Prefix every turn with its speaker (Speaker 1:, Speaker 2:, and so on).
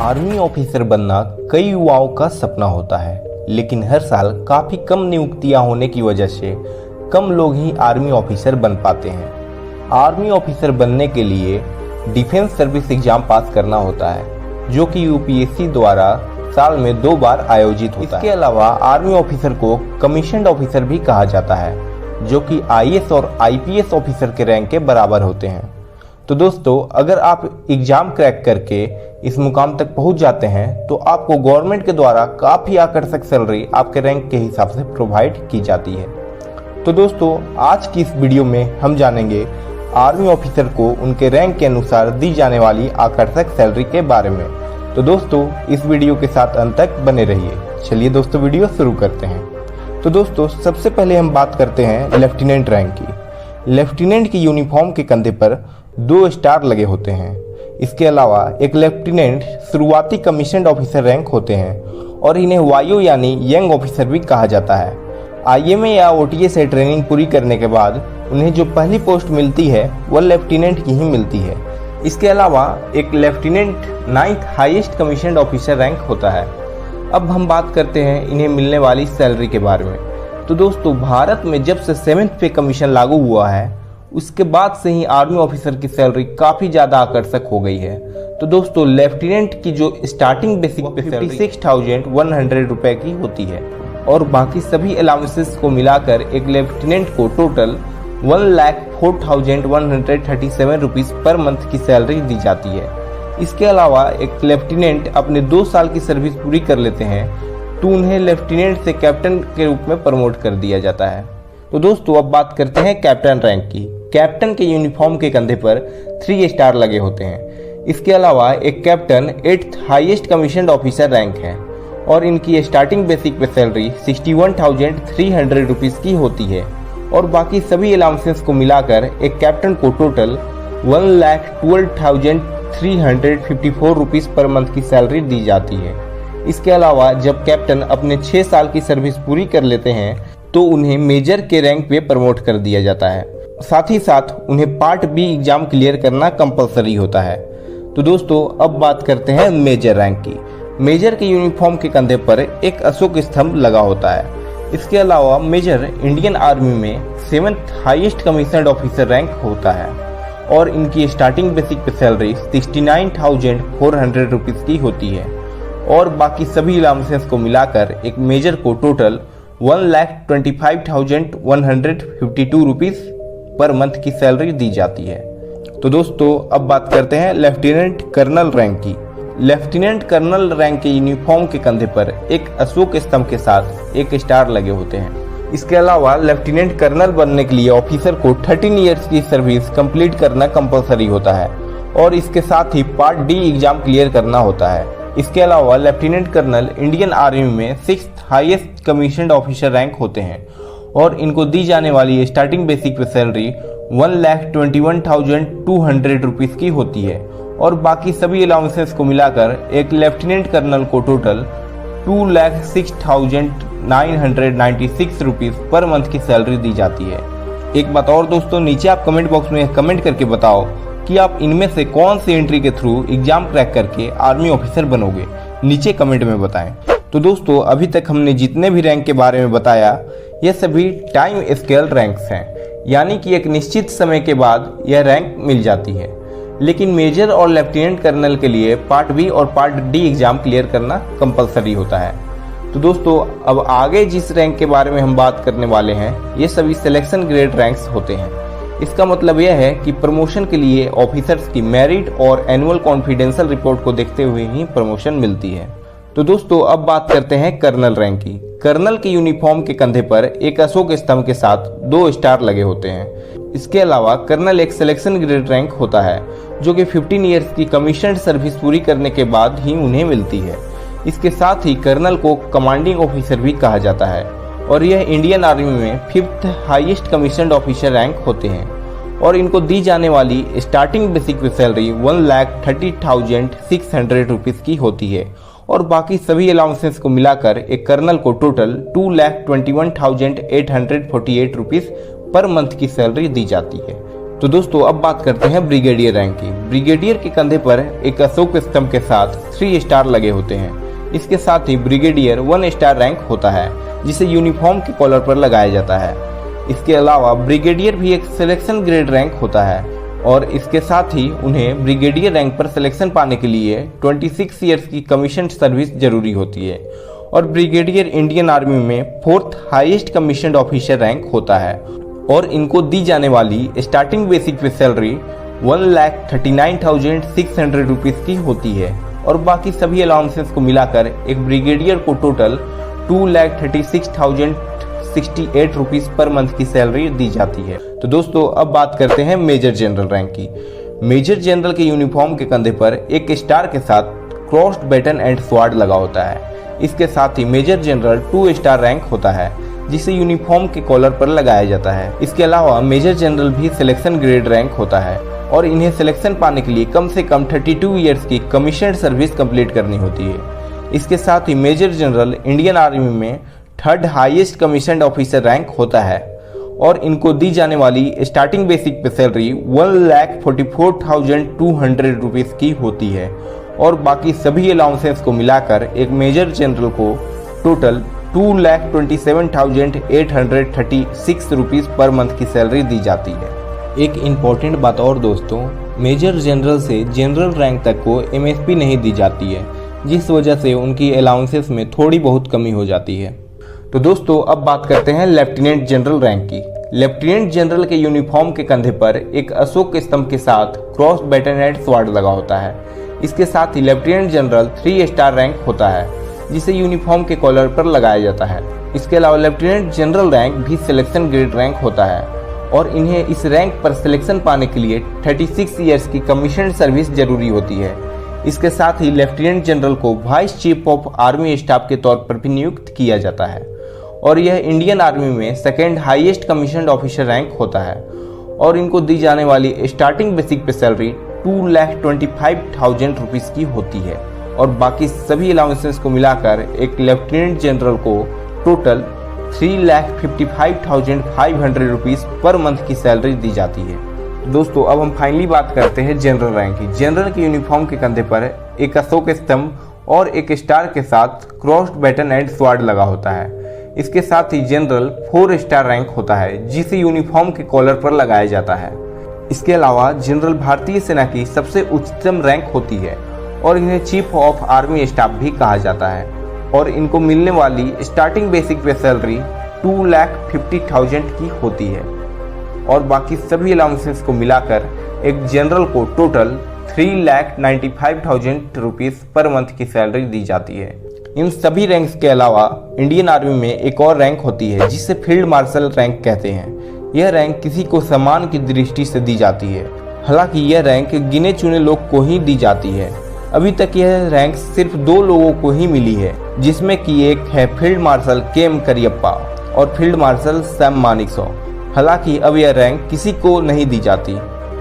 Speaker 1: Army officer बनना कई युवाओं का सपना होता है, लेकिन हर साल काफ़ी कम नियुक्तियां होने की वजह से कम लोग ही आर्मी ऑफिसर बन पाते हैं। आर्मी ऑफिसर बनने के लिए डिफेंस सर्विस एग्जाम पास करना होता है, जो कि यूपीएससी द्वारा साल में 2 बार आयोजित होता है। इसके अलावा आर्मी ऑफिसर को कमीशन्ड ऑफिसर भी कहा जाता है, जो कि आईएएस और आईपीएस ऑफिसर के रैंक के बराबर होते हैं। तो दोस्तों, अगर आप एग्जाम क्रैक करके इस मुकाम तक पहुंच जाते हैं तो आपको गवर्नमेंट के द्वारा काफ़ी आकर्षक सैलरी आपके रैंक के हिसाब से प्रोवाइड की जाती है। तो दोस्तों, आज की इस वीडियो में हम जानेंगे आर्मी ऑफिसर को उनके रैंक के अनुसार दी जाने वाली आकर्षक सैलरी के बारे में। तो दोस्तों, इस वीडियो के साथ अंत तक बने रहिए। चलिए दोस्तों, वीडियो शुरू करते हैं। तो दोस्तों, सबसे पहले हम बात करते हैं लेफ्टिनेंट रैंक की। लेफ्टिनेंट की यूनिफॉर्म के कंधे पर 2 स्टार लगे होते हैं। इसके अलावा एक लेफ्टिनेंट शुरुआती कमीशन्ड ऑफिसर रैंक होते हैं और इन्हें वायु यानी यंग ऑफिसर भी कहा जाता है। आईएमए या ओटीए से ट्रेनिंग पूरी करने के बाद उन्हें जो पहली पोस्ट मिलती है वह लेफ्टिनेंट की ही मिलती है। इसके अलावा एक lieutenant 9th highest commissioned officer rank होता है। अब हम बात करते हैं इन्हें मिलने वाली सैलरी के बारे में। तो दोस्तों, भारत में जब से 7th पे कमीशन लागू हुआ है, उसके बाद से ही आर्मी ऑफिसर की सैलरी काफ़ी ज़्यादा आकर्षक हो गई है। तो दोस्तों, लेफ्टिनेंट की जो स्टार्टिंग बेसिक पे 56,100 रुपए की होती है और बाकी सभी अलाउंसेस को मिलाकर एक लेफ्टिनेंट को टोटल 1,04,137 रुपीज़ पर मंथ की सैलरी दी जाती है। इसके अलावा एक लेफ्टिनेंट अपने 2 साल की सर्विस पूरी कर लेते हैं तो उन्हें लेफ्टिनेंट से कैप्टन के रूप में प्रमोट कर दिया जाता है। तो दोस्तों, अब बात करते हैं कैप्टन रैंक की। कैप्टन के यूनिफॉर्म के कंधे पर 3 स्टार लगे होते हैं। इसके अलावा एक captain 8th highest commissioned officer rank है और इनकी स्टार्टिंग बेसिक पे सैलरी 61,300 रुपीज़ की होती है और बाकी सभी अलाउंसेस को मिलाकर एक कैप्टन को टोटल 1,12,354 रुपीज़ पर मंथ की सैलरी दी जाती है। इसके अलावा जब कैप्टन अपने 6 साल की सर्विस पूरी कर लेते हैं तो उन्हें मेजर के रैंक पे प्रमोट कर दिया जाता है। साथ ही साथ उन्हें पार्ट बी एग्जाम क्लियर करना कंपलसरी होता है। तो दोस्तों, अब बात करते हैं मेजर रैंक की। मेजर के यूनिफॉर्म के कंधे पर एक अशोक स्तंभ लगा होता है। इसके अलावा मेजर इंडियन आर्मी में 7th highest commissioned officer rank होता है और इनकी स्टार्टिंग बेसिक पे सैलरी 69,400 रुपीज़ की होती है और बाकी सभी अलाउंसेस को मिलाकर एक मेजर को टोटल 1,25,152 रुपीज़ पर मंथ की सैलरी दी जाती है। तो दोस्तों, अब बात करते हैं लेफ्टिनेंट कर्नल रैंक की। लेफ्टिनेंट कर्नल रैंक के यूनिफॉर्म के कंधे पर एक अशोक स्तंभ के साथ 1 स्टार लगे होते हैं। इसके अलावा लेफ्टिनेंट कर्नल बनने के लिए ऑफिसर को 13 ईयर्स की सर्विस कंप्लीट करना कंपलसरी होता है और इसके साथ ही पार्ट डी एग्जाम क्लियर करना होता है। इसके अलावा लेफ्टिनेंट कर्नल इंडियन आर्मी में 6th highest commissioned officer rank होते हैं और इनको दी जाने वाली स्टार्टिंग बेसिक पे सैलरी 1,21,200 रुपीज़ की होती है और बाकी सभी अलाउंसेस को मिलाकर एक लेफ्टिनेंट कर्नल को टोटल 2,06,996 रुपीज़ पर मंथ की सैलरी दी जाती है। एक बात और दोस्तों, नीचे आप कमेंट बॉक्स में कमेंट करके बताओ कि आप इनमें से कौन सी एंट्री के थ्रू एग्जाम क्रैक करके आर्मी ऑफिसर बनोगे। नीचे कमेंट में बताएं। तो दोस्तों, अभी तक हमने जितने भी रैंक के बारे में बताया, ये सभी टाइम स्केल रैंक्स हैं, यानी कि एक निश्चित समय के बाद यह रैंक मिल जाती है। लेकिन मेजर और लेफ्टिनेंट कर्नल के लिए पार्ट बी और पार्ट डी एग्जाम क्लियर करना कंपलसरी होता है। तो दोस्तों, अब आगे जिस रैंक के बारे में हम बात करने वाले हैं, ये सभी सिलेक्शन ग्रेड रैंक्स होते हैं। इसका मतलब यह है कि प्रमोशन के लिए ऑफिसर्स की मेरिट और एनुअल कॉन्फिडेंशियल रिपोर्ट को देखते हुए ही प्रमोशन मिलती है। तो दोस्तों, अब बात करते हैं कर्नल रैंक की। कर्नल के यूनिफॉर्म के कंधे पर एक अशोक स्तंभ के साथ 2 स्टार लगे होते हैं। इसके अलावा कर्नल एक सिलेक्शन ग्रेड रैंक होता है जो कि 15 ईयर्स की कमीशन्ड सर्विस पूरी करने के बाद ही उन्हें मिलती है। इसके साथ ही कर्नल को कमांडिंग ऑफिसर भी कहा जाता है और यह इंडियन आर्मी में 5th highest commissioned officer rank होते हैं और इनको दी जाने वाली स्टार्टिंग बेसिक पे सैलरी 1,30,600 रुपीज़ की होती है और बाकी सभी अलाउंसेस को मिलाकर एक कर्नल को टोटल 2,21,848 रुपीज़ पर मंथ की सैलरी दी जाती है। तो दोस्तों अब बात करते हैं ब्रिगेडियर रैंक की। ब्रिगेडियर के कंधे पर एक अशोक स्तंभ के साथ 3 स्टार लगे होते हैं। इसके साथ ही ब्रिगेडियर 1 स्टार रैंक होता है जिसे यूनिफॉर्म के कॉलर पर लगाया जाता है। इसके अलावा ब्रिगेडियर भी एक सिलेक्शन ग्रेड रैंक होता है और इसके साथ ही उन्हें ब्रिगेडियर रैंक पर सिलेक्शन पाने के लिए 26 ईयर्स की कमीशन सर्विस जरूरी होती है। और ब्रिगेडियर इंडियन आर्मी में 4th highest commissioned officer rank होता है और इनको दी जाने वाली स्टार्टिंग बेसिक पे सैलरी 1,39,600 रुपीज़ की होती है और बाकी सभी अलाउंसेस को मिलाकर एक ब्रिगेडियर को टोटल 2,36,068 रुपीज़ पर मंथ की सैलरी दी जाती है। तो दोस्तों अब बात करते हैं मेजर जनरल रैंक की। मेजर जनरल के यूनिफॉर्म के कंधे पर एक स्टार के साथ क्रॉस्ड बैटन एंड स्वॉर्ड लगा होता है। इसके साथ ही मेजर जनरल 2 स्टार रैंक होता है जिसे यूनिफॉर्म के कॉलर पर लगाया जाता है। इसके अलावा मेजर जनरल भी सिलेक्शन ग्रेड रैंक होता है और इन्हें सिलेक्शन पाने के लिए कम से कम 32 ईयर्स की कमीशन सर्विस कंप्लीट करनी होती है। इसके साथ ही मेजर जनरल इंडियन आर्मी में 3rd highest commissioned officer rank होता है और इनको दी जाने वाली स्टार्टिंग बेसिक पे सैलरी 1,44,200 रुपीज़ की होती है और बाकी सभी अलाउंसेस को मिलाकर एक मेजर जनरल को टोटल 2,27,836 रुपीज़ पर मंथ की सैलरी दी जाती है। एक इम्पॉर्टेंट बात और दोस्तों, मेजर जनरल से जनरल रैंक तक को MSP नहीं दी जाती है जिस वजह से उनकी अलाउंसेस में थोड़ी बहुत कमी हो जाती है। तो दोस्तों अब बात करते हैं लेफ्टिनेंट जनरल रैंक की। लेफ्टिनेंट जनरल के यूनिफॉर्म के कंधे पर एक अशोक स्तंभ के साथ क्रॉस बैटन एंड स्वॉर्ड लगा होता है। इसके साथ ही लेफ्टिनेंट जनरल 3 स्टार रैंक होता है जिसे यूनिफॉर्म के कॉलर पर लगाया जाता है। इसके अलावा लेफ्टिनेंट जनरल रैंक भी सिलेक्शन ग्रेड रैंक होता है और इन्हें इस रैंक पर सिलेक्शन पाने के लिए 36 ईयर्स की कमीशन सर्विस जरूरी होती है। इसके साथ ही लेफ्टिनेंट जनरल को vice chief of army staff के तौर पर भी नियुक्त किया जाता है और यह इंडियन आर्मी में 2nd highest commissioned officer rank होता है और इनको दी जाने वाली स्टार्टिंग बेसिक पे सैलरी 2,25,000 रुपीज़ की होती है और बाकी सभी अलाउंसेस को मिलाकर एक लेफ्टिनेंट जनरल को टोटल 3,55,500 रुपीज़ पर मंथ की सैलरी दी जाती है। दोस्तों अब हम फाइनली बात करते हैं जनरल रैंक की। जनरल के यूनिफॉर्म के कंधे पर एक अशोक स्तंभ और एक स्टार के साथ क्रॉस्ड बैटन एंड स्वॉर्ड लगा होता है। इसके साथ ही जनरल 4 स्टार रैंक होता है जिसे यूनिफॉर्म के कॉलर पर लगाया जाता है। इसके अलावा जनरल भारतीय सेना की सबसे उच्चतम रैंक होती है और इन्हें चीफ ऑफ आर्मी स्टाफ भी कहा जाता है और इनको मिलने वाली स्टार्टिंग बेसिक पे सैलरी 2,50,000 की होती है और बाकी सभी अलाउंसेस को मिलाकर एक जनरल को टोटल 3,95,000 रुपीज़ पर मंथ की सैलरी दी जाती है। इन सभी रैंक्स के अलावा इंडियन आर्मी में एक और रैंक होती है जिसे फील्ड मार्शल रैंक कहते हैं। यह रैंक किसी को सम्मान की दृष्टि से दी जाती है। हालांकि यह रैंक गिने चुने लोग को ही दी जाती है। अभी तक यह रैंक सिर्फ 2 लोगों को ही मिली है जिसमें कि एक है फील्ड मार्शल KM करियप्पा और फील्ड मार्शल सैम मानेकशॉ। हालांकि अब यह रैंक किसी को नहीं दी जाती।